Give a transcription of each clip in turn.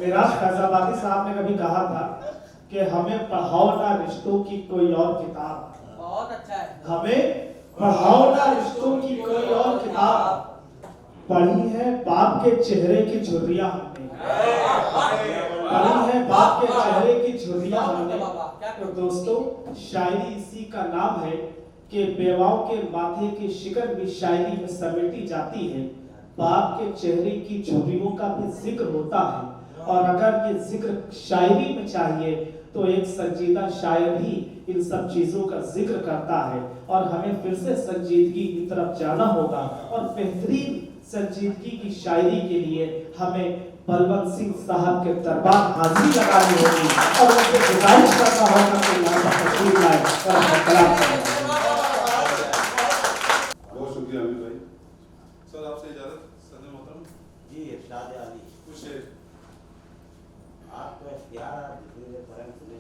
मिराज फैजाबादी साहब ने कभी कहा था कि हमें पढ़ाओ ना रिश्तों की कोई और किताब। बहुत अच्छा है। हमें पढ़ाओ ना रिश्तों की कोई और किताब। पढ़ी है बाप के चेहरे की झुर्रियां हमने, पढ़ी है बाप के चेहरे की झुर्रियां हमने। तो दोस्तों, शायरी इसी का नाम है कि बेवाओं के माथे की शिकन भी शायरी में समेटी जाती है। बाप के चेहरे की झुर्रियों का भी जिक्र होता है, और अगर ये जिक्र शायरी में चाहिए तो एक संजीदा शायर ही इन सब चीजों का जिक्र करता है। और हमें फिर से संजीदगी की तरफ जाना होगा, और बेहतरीन संजीदगी की शायरी के लिए हमें बलवंत सिंह साहब के दरबार हाजिरी लगानी होगी और उनसे गुजारिश करना होगा कि यहाँ पर तशरीफ लाए और अपना कलाम करें। बहुत शुक्रिया अमित भाई। सर आपसे इजाजत। सदर मोहतरम जी इरशाद अली कुछ आपको इख्तियार धीरे परम सुने।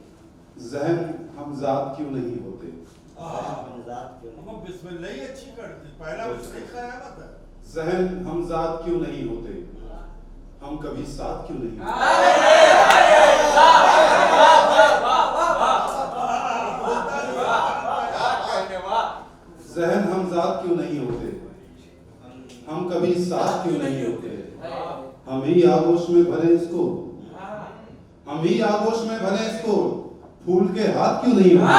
ज़हन हमज़ाद क्यों नहीं होते। हमजाद क्यों नहीं? हम बिस्मिल्लाह ही अच्छी कर दी, पहला बिस्मिल्लाह क़यामत है। ज़हन हमज़ाद क्यों नहीं होते, हम कभी साथ क्यों नहीं होते। ज़हन हमज़ाद क्यों नहीं होते, हम कभी साथ क्यों नहीं होते। हम ही आगोश में भरे इसको, हम ही आगोश में भरे इसको, फूल के हाथ क्यों नहीं होते।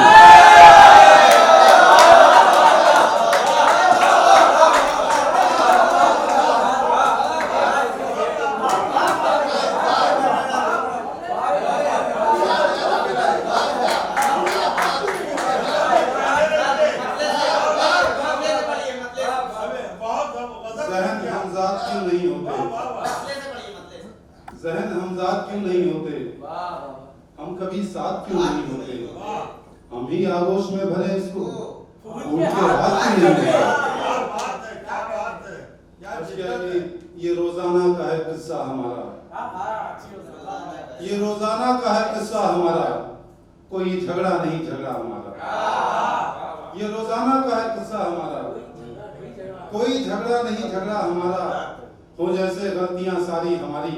ज़हन हमज़ाद क्यों नहीं होते, हम कभी साथ क्यों नहीं होते। हम ही आगोश में भरे इसको, फूल के हाथ क्यों नहीं होते। ये रोजाना का है किस्सा हमारा, ये रोजाना का है किस्सा हमारा, कोई झगड़ा नहीं झगड़ा हमारा। ये रोजाना का है किस्सा हमारा, कोई झगड़ा नहीं झगड़ा हमारा। हो जैसे गलतियां सारी हमारी,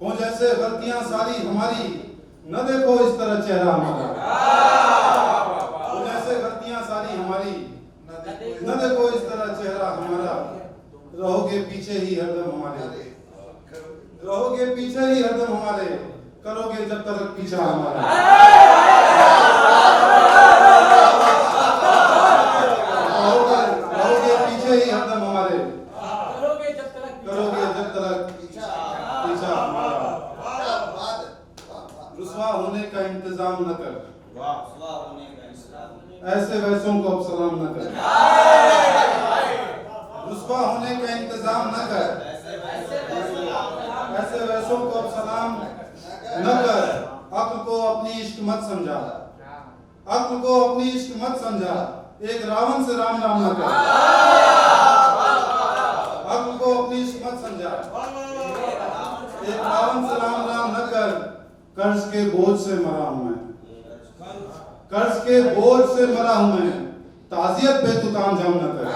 हो जैसे गलतियां सारी हमारी, न देखो इस तरह चेहरा हमारा। हो जैसे गलतियां सारी हमारी, न देखो इस तरह चेहरा हमारा। रहोगे पीछे ही हरदम हमारे, रहोगे पीछे ही हरदम हमारे, करोगे जब तक पीछा हमारा। रहोगे पीछे ही हरदम हमारे, करोगे जब तक पीछा हमारा। रुसवा होने का इंतजाम न कर, ऐसे वैसों को अब सलाम न कर। रुसवा होने का इंतजाम न कर, ऐसे वैसों को अब सलाम न कर। अक्ल को अपनी इश्क मत समझा, अक्ल को अपनी इश्क मत समझा, एक रावण से राम राम न कर। अक्ल को अपनी इश्क मत समझा, एक रावण से राम राम न कर। कर्ज के बोझ से मरा हूं मैं, कर्ज के बोझ से मरा हूं मैं, ताजियत पे तू तामझाम न कर।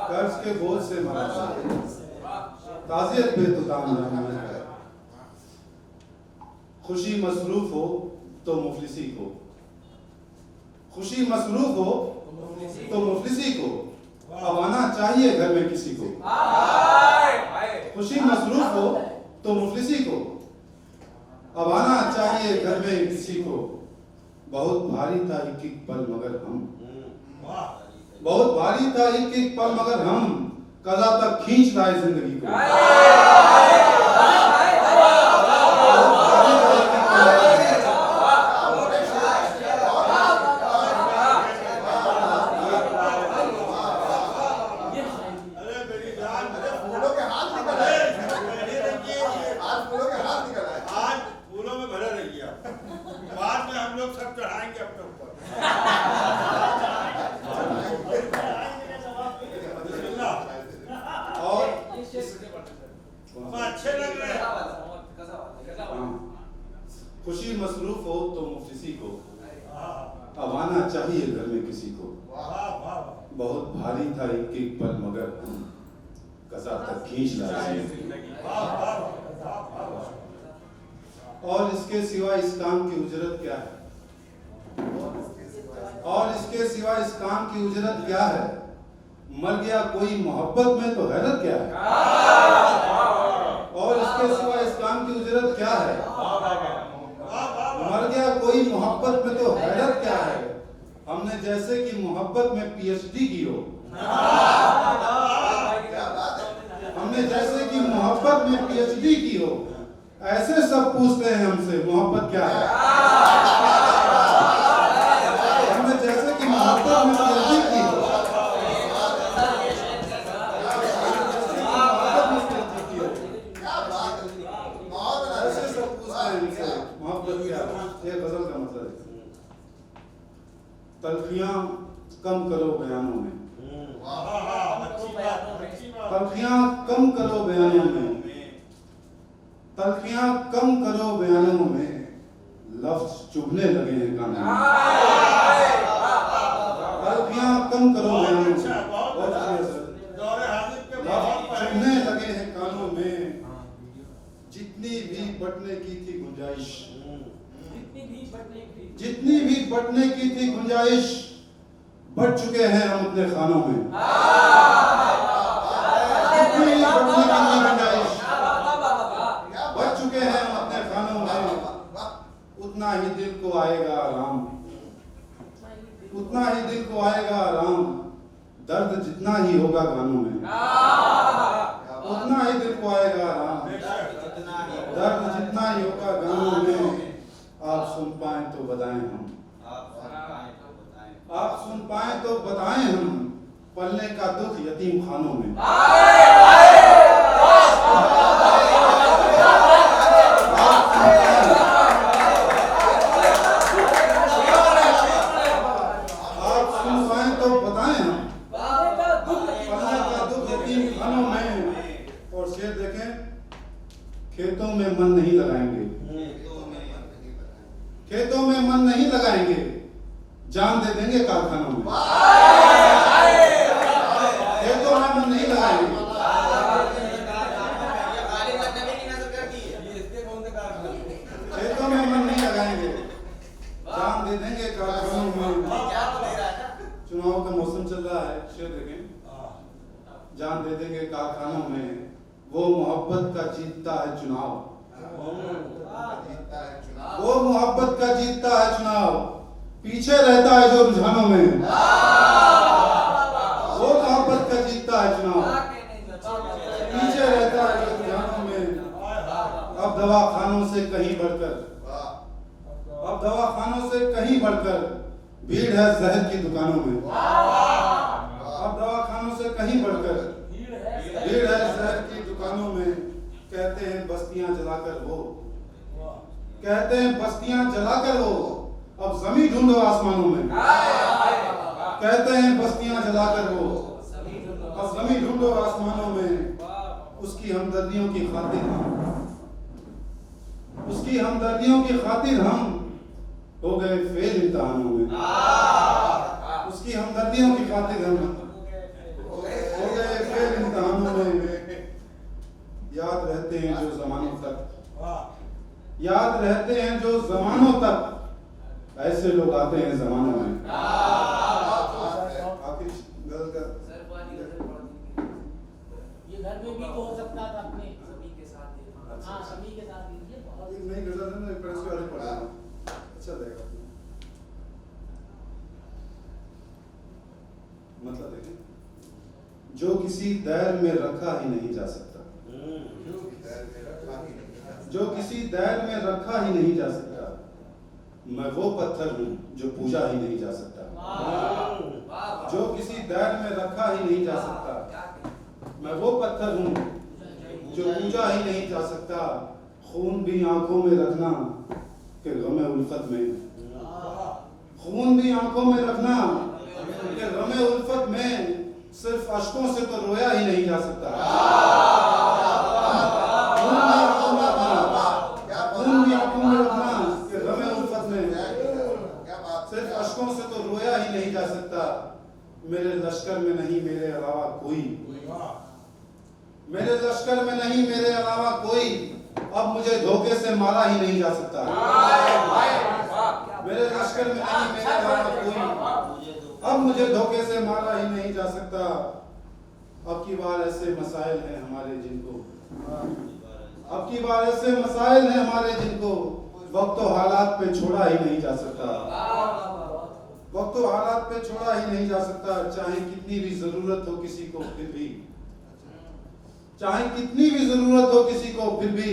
कर्ज के बोझ से मरा ताजियत पे तू तामझाम न कर। खुशी मसरूफ हो तो मुफलिसी को, खुशी मसरूफ हो तो मुफलिसी को, अब आना चाहिए घर में किसी को। खुशी मसरूफ हो तो मुफलिसी को, अब आना चाहिए घर में किसी को। बहुत भारी था एक एक पल मगर हम, बहुत भारी था एक एक पल मगर हम, कदा तक खींच लाए जिंदगी को। चाहिए घर में किसी को। वाह वाह बहुत भारी था एक एक पल मगर कसा तक खींच लाए। वाह वाह वाह। और इसके सिवा इस काम की उजरत क्या है? और इसके सिवा इस काम की उजरत क्या है? मर गया कोई मोहब्बत में तो हैरत क्या है? और इसके सिवा इस काम की उजरत क्या है? मर गया कोई मोहब्बत में तो हैरत क्या है? हमने जैसे कि मोहब्बत में पीएचडी की हो, हमने जैसे कि मोहब्बत में पीएचडी की हो, ऐसे सब पूछते हैं हमसे मोहब्बत क्या है। हमने जैसे कि मोहब्बत में पीएचडी की हो, ऐसे सब पूछते हैं हमसे मोहब्बत क्या है। ये गजल का मतलब है। तलखियां कम करो बयानों में, तलखियां कम करो बयानों में, तलखियां कम करो बयानों में, लफ्ज चुभने लगे हैं कानों में। तलखियां कम करो बयानों में, लफ्ज चुभने लगे हैं कानों में। जितनी भी बटने की थी गुंजाइश, जितनी भी बटने की थी गुंजाइश, बट चुके हैं हम अपने खानों में। जितनी भी बटने की थी गुंजाइश, बट चुके हैं हम अपने खानों में। उतना ही दिल को आएगा आराम, उतना ही दिल को आएगा आराम, दर्द जितना ही होगा गानों में। उतना ही दिल को आएगा आराम, दर्द जितना ही होगा गानों में। आप सुन पाए तो बताएं हम, आप सुन पाए तो बताएं हम, पलने का दुख यतीम खानों में। आप सुन पाए तो बताएं हम, पलने का दुख यतीम खानों में। और शेर देखें, खेतों में मन नहीं लगाएंगे, खेतों में मन नहीं लगाएंगे, जान दे देंगे कारखानों में। खेतों में मन नहीं लगाएंगे, खेतों में मन नहीं लगाएंगे, जान दे देंगे कारखानों में। चुनाव का मौसम चल रहा है, शेर देखें, जान दे देंगे कारखानों में। वो मोहब्बत का जीतता है चुनाव, वो मोहब्बत का जीतता है चुनाव, पीछे रहता है जो रुझानों में। वो मोहब्बत का जीतता है चुनाव, पीछे रहता है जो रुझानों में। अब दवाखानों से कहीं बढ़कर, अब दवाखानों से कहीं बढ़कर भीड़ है जहर की दुकानों में। अब दवाखानों से कहीं बढ़कर भीड़ है जहर की दुकानों में। कहते हैं बस्तियां जलाकर वो, कहते हैं बस्तियां जलाकर वो, अब जमीन ढूंढो आसमानों में। कहते हैं बस्तियां जलाकर वो, अब जमीन ढूंढो आसमानों में। उसकी हमदर्दियों की खातिर हम, उसकी हमदर्दियों की खातिर हम हो गए फेल इम्तिहानों में। उसकी हमदर्दियों की खातिर हम हो गए फेल इम्तिहानों में। याद रहते हैं जो जमानों तक, याद रहते हैं जो जमानों तक, ऐसे लोग आते हैं जमानों में। आखिर गजल का ये घर में भी तो हो सकता था अपने सभी के साथ। हाँ सभी के साथ लीजिए। बहुत एक नई गजल है ना, एक प्रेस वाले पढ़ा, अच्छा लगेगा। मतलब देखें, जो किसी दैर में रखा ही नहीं जा सकता, जो किसी दैर में रखा ही नहीं जा सकता, मैं वो पत्थर हूँ जो पूजा ही नहीं जा सकता। जो किसी दैर में रखा ही नहीं जा सकता, मैं वो पत्थर हूँ जो पूजा ही नहीं जा सकता। खून भी आंखों में रखना कि गमे उल्फत में, खून भी आंखों में रखना कि गमे उल्फत में, सिर्फ अश्कों से तो रोया ही नहीं जा सकता। खून भी आंखों में रखना कि गमे उल्फत में, सिर्फ अश्कों से तो रोया ही नहीं जा सकता, मेरे लश्कर में नहीं मेरे अलावा कोई, मेरे लश्कर में नहीं मेरे अलावा कोई, अब मुझे धोखे से मारा ही नहीं जा सकता। मेरे लश्कर में नहीं मेरे अलावा कोई, अब मुझे धोखे से मारा ही नहीं जा सकता। अब की बार ऐसे मसाइल हैं हमारे जिनको, अब की बार ऐसे मसाइल हैं हमारे जिनको वक्त और हालात पे छोड़ा ही नहीं जा सकता, वक्त और हालात पे छोड़ा ही नहीं जा सकता। चाहे कितनी भी जरूरत हो किसी को फिर भी, चाहे कितनी भी जरूरत हो किसी को फिर भी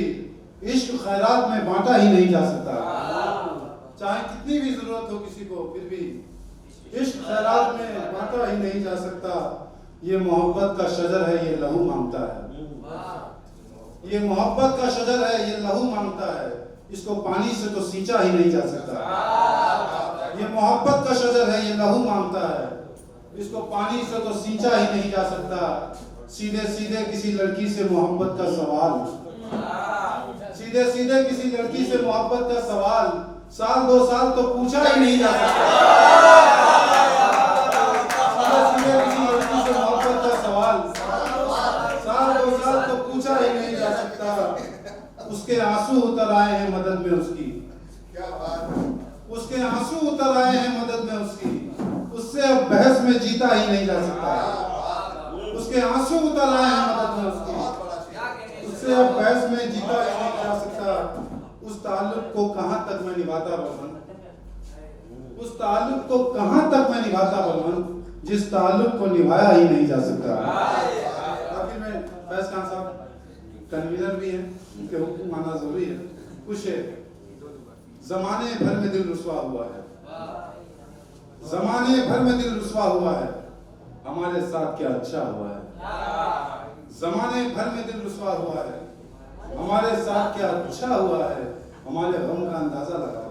इश्क खैरात में बांटा ही नहीं जा सकता। चाहे कितनी भी जरूरत हो किसी को फिर भी इश्क खैरात में बांटा ही नहीं जा सकता। ये मोहब्बत का शजर है, ये लहू मांगता है, ये मोहब्बत का शजर है, ये लहू मांगता है, इसको पानी से तो सींचा ही नहीं जा सकता। ये मोहब्बत का शजर है, ये लहू मांगता है, इसको पानी से तो सींचा ही नहीं जा सकता। सीधे सीधे किसी लड़की से मोहब्बत का सवाल, सीधे सीधे किसी लड़की से मोहब्बत का सवाल, साल 2 साल तो पूछा ही नहीं जा सकता। सीधे सीधे किसी लड़की से मोहब्बत का सवाल, साल 2 साल तो पूछा ही नहीं जा सकता। उसके आंसू उतर आए हैं मदद में उसकी, उसके आंसू उतर आए हैं मदद में उसकी, उससे अब बहस में जीता ही नहीं जा सकता। उसके आंसू उतर आए हैं मदद में उसकी, उससे अब बहस में जीता ही नहीं जा सकता। उस ताल्लुक को कहां तक मैं निभाता बलवंत, उस ताल्लुक को कहां तक मैं निभाता बलवंत, जिस ताल्लुक को निभाया ही नहीं जा सकता। आखिर में फैज खान साहब कन्वीनर भी हैं, उनके हुक्म मानना जरूरी है। कुछ जमाने भर में दिल रुसवा हुआ है, जमाने भर में दिल रुसवा हुआ है, हमारे साथ क्या अच्छा हुआ है। जमाने भर में दिल रुसवा हुआ है, हमारे साथ क्या अच्छा हुआ है, हमारे गम का अंदाजा लगाओ,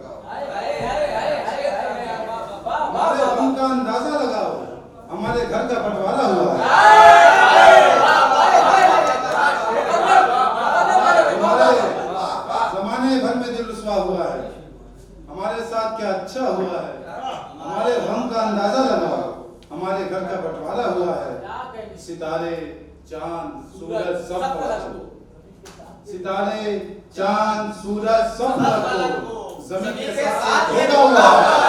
हमारे गम का अंदाजा लगाओ, हमारे घर का बंटवारा हुआ है। जमाने भर में दिल रुसवा हुआ है, हमारे साथ क्या अच्छा हुआ है, हमारे गम का अंदाजा लगाओ, हमारे घर का बंटवारा हुआ है। सितारे चांद सूरज सब फलक को, सितारे चांद सूरज सब फलक को जमीन के साथ जोड़ा हुआ है।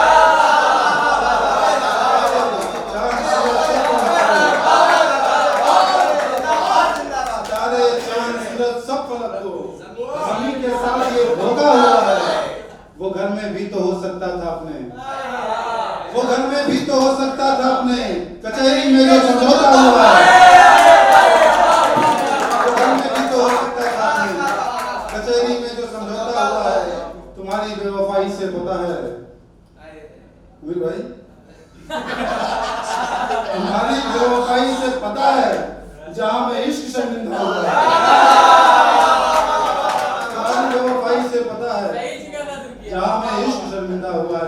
सितारे चांद सूरज सब फलक को जमीन के साथ ये धोखा हुआ है। वो घर में भी तो हो सकता था अपने, वो घर में भी तो हो सकता था अपने, कचहरी में जो समझौता हुआ है। वो घर में भी तो हो सकता था अपने, कचहरी में जो समझौता हुआ है। तुम्हारी बेवफाई से पता है वीर भाई, तुम्हारी बेवफाई से पता है जहां में इश्क शर्मिंदा हुआ है। तुम्हारी बेवफाई से पता है जहां में इश्क शर्मिंदा हुआ है।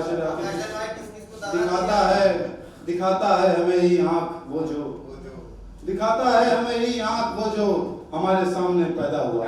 दिखाता है हमें ही आंख वो जो, दिखाता है हमें ही आंख वो जो हमारे सामने पैदा हुआ।